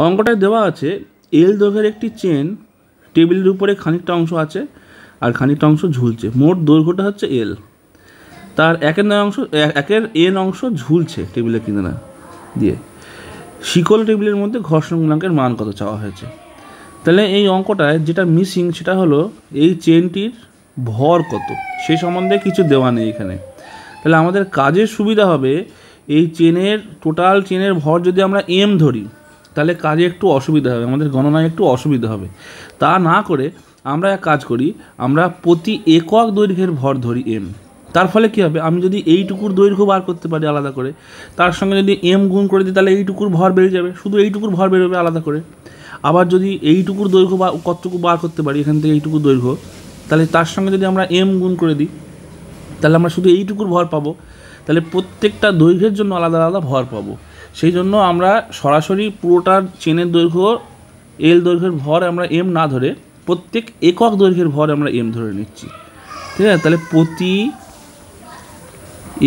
অঙ্কটায় দেওয়া আছে এল দৈর্ঘ্যের একটি চেন টেবিলের উপরে খানিকটা অংশ আছে আর খানিকটা অংশ ঝুলছে। মোট দৈর্ঘ্যটা হচ্ছে এল। তার একের এন অংশ ঝুলছে টেবিলের কিনারা দিয়ে। শিকল টেবিলের মধ্যে ঘর্ষণ গুণাঙ্কের মান কত চাওয়া হয়েছে। তাহলে এই অঙ্কটায় যেটা মিসিং সেটা হলো এই চেনটির ভর কত, সেই সম্বন্ধে কিছু দেওয়া নেই এখানে। তাহলে আমাদের কাজের সুবিধা হবে এই টোটাল চেনের ভর যদি আমরা এম ধরি তাহলে কাজে একটু অসুবিধা হবে, আমাদের গণনায় একটু অসুবিধা হবে। তা না করে আমরা এক কাজ করি, আমরা প্রতি একক দৈর্ঘ্যের ভর ধরি এম। তার ফলে কী হবে, আমি যদি এইটুকুর দৈর্ঘ্য বার করতে পারি আলাদা করে, তার সঙ্গে যদি এম গুণ করে দিই তাহলে এইটুকুর ভর বেড়ে যাবে, শুধু এইটুকুর ভর বেরোবে আলাদা করে। আবার যদি এইটুকুর দৈর্ঘ্য বা কতটুকু বার করতে পারি এখান থেকে এইটুকুর দৈর্ঘ্য, তাহলে তার সঙ্গে যদি আমরা এম গুণ করে দিই তাহলে আমরা শুধু এইটুকুর ভর পাবো। তাহলে প্রত্যেকটা দৈর্ঘ্যের জন্য আলাদা আলাদা ভর পাবো। সেই জন্য আমরা সরাসরি পুরোটার চেনের দৈর্ঘ্য এল দৈর্ঘ্যের ভর আমরা এম না ধরে প্রত্যেক একক দৈর্ঘ্যের ভর আমরা এম ধরে নিচ্ছি। ঠিক আছে, তাহলে প্রতি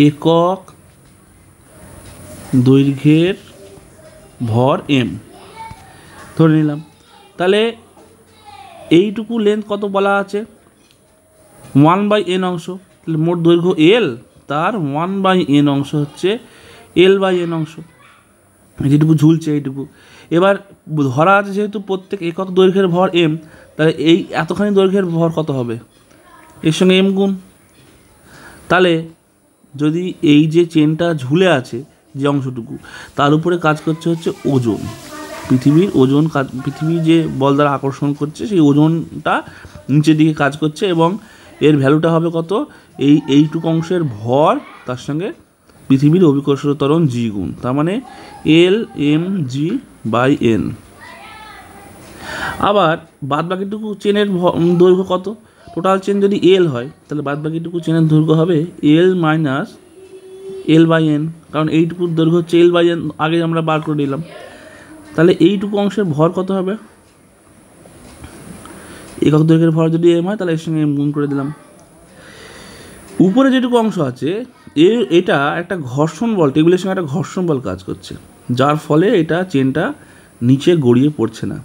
একক দৈর্ঘ্যের ভর এম ধরে নিলাম। তাহলে এইটুকু লেন্থ কত বলা আছে, 1/n অংশ। তাহলে মোট দৈর্ঘ্য এল, তার 1/n অংশ হচ্ছে l/n অংশ, যেটুকু ঝুলছে এইটুকু। এবার ধরা আছে যেহেতু প্রত্যেক একক দৈর্ঘ্যের ভর এম, তাহলে এই এতখানি দৈর্ঘ্যের ভর কত হবে, এর সঙ্গে এম গুণ। তাহলে যদি এই যে চেনটা ঝুলে আছে যে অংশটুকু, তার উপরে কাজ করছে হচ্ছে ওজন, পৃথিবীর ওজন পৃথিবী যে বল দ্বারা আকর্ষণ করছে সেই ওজনটা নিচের দিকে কাজ করছে, এবং এর ভ্যালুটা হবে কত, এইটুকু অংশের ভর তার সঙ্গে পৃথিবীর অভিকর্ষীয় ত্বরণ জি গুণ, তার মানে L/mg/n। আবার বাদবাকিটুকু চেনের দৈর্ঘ্য কত, টোটাল চেন যদি এল হয় তাহলে বাদবাকিটুকু চেনের দৈর্ঘ্য হবে L - L/n, কারণ এইটুকুর দৈর্ঘ্য হচ্ছে L/n, আগে আমরা বার করে নিলাম। তাহলে এইটুকু অংশের ভর কত হবে, একক দৈর্ঘ্যের ভর যদি এম হয় তাহলে এর সঙ্গে এম গুণ করে দিলাম। উপরে যেটুকু অংশ আছে এটা একটা ঘর্ষণ বল, টেবিলের সঙ্গে একটা ঘর্ষণ বল কাজ করছে, যার ফলে এটা চেনটা নিচে গড়িয়ে পড়ছে না।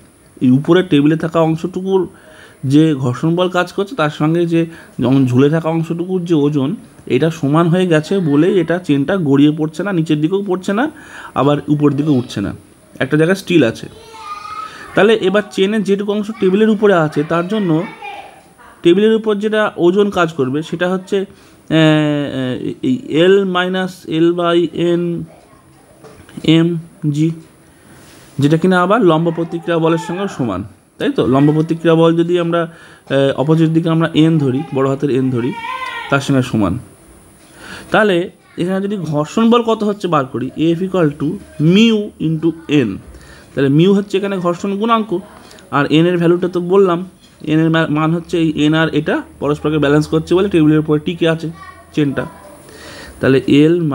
এই উপরের টেবিলে থাকা অংশটুকুর যে ঘর্ষণ বল কাজ করছে তার সঙ্গে যে ঝুলে থাকা অংশটুকুর যে ওজন, এটা সমান হয়ে গেছে বলেই এটা চেনটা গড়িয়ে পড়ছে না, নিচের দিকেও পড়ছে না আবার উপরের দিকে উঠছে না, একটা জায়গায় স্টিল আছে। তাহলে এবার চেনের যেটুকু অংশ টেবিলের উপরে আছে তার জন্য টেবিলের উপর যেটা ওজন কাজ করবে সেটা হচ্ছে এই L - L/n mg, যেটা কিনা আবার লম্ব প্রতিক্রিয়া বলের সঙ্গে সমান, তাই তো। লম্ব প্রতিক্রিয়া বল যদি আমরা অপোজিট দিকে আমরা এন ধরি, বড় হাতের এন ধরি, তার সঙ্গে সমান। তাহলে এখানে যদি ঘর্ষণ বল কত হচ্ছে বার করি, F = μ × n। তাহলে মিউ হচ্ছে এখানে ঘর্ষণ গুণাঙ্ক, আর এন এর ভ্যালুটা তো বললাম, এন এর মান হচ্ছে এই এন আর এটা পরস্পরকে ব্যালেন্স করছে বলে টেবিলের উপরে টিকে আছে চেনটা। তাহলে L -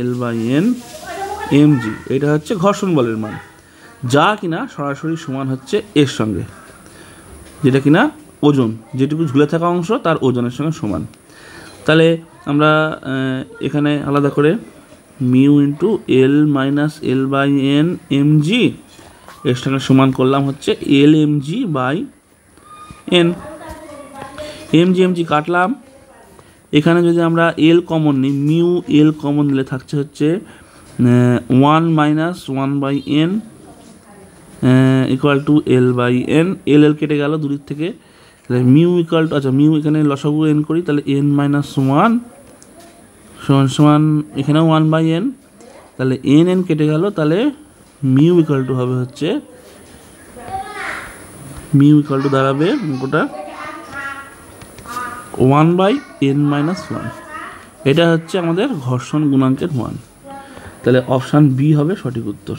L/n mg, এটা হচ্ছে ঘর্ষণ বলের মান, যা কিনা সরাসরি সমান হচ্ছে এর সঙ্গে, যেটা কিনা ওজন, যেটুকু ঝুলে থাকা অংশ তার ওজনের সঙ্গে সমান। তাহলে আমরা এখানে আলাদা করে μ × L - L/n mg এর সঙ্গে সমান করলাম হচ্ছে L/mg/n। mg কাটলাম, এখানে যদি আমরা L কমন নিই, মিউ L কমন নিলে থাকছে হচ্ছে 1 - 1/n = L/n। L কেটে গেল দূরের থেকে, তাহলে মিউ মিউ এখানে লসাগু n করি, তাহলে n - 1 সমান এখানেও 1/n, তাহলে n কেটে গেল, তাহলে মিউ হবে হচ্ছে দাঁড়াবে ওটা 1/n - 1। এটা হচ্ছে আমাদের ঘর্ষণ গুণাঙ্কের মান। তাহলে অপশান বি হবে সঠিক উত্তর।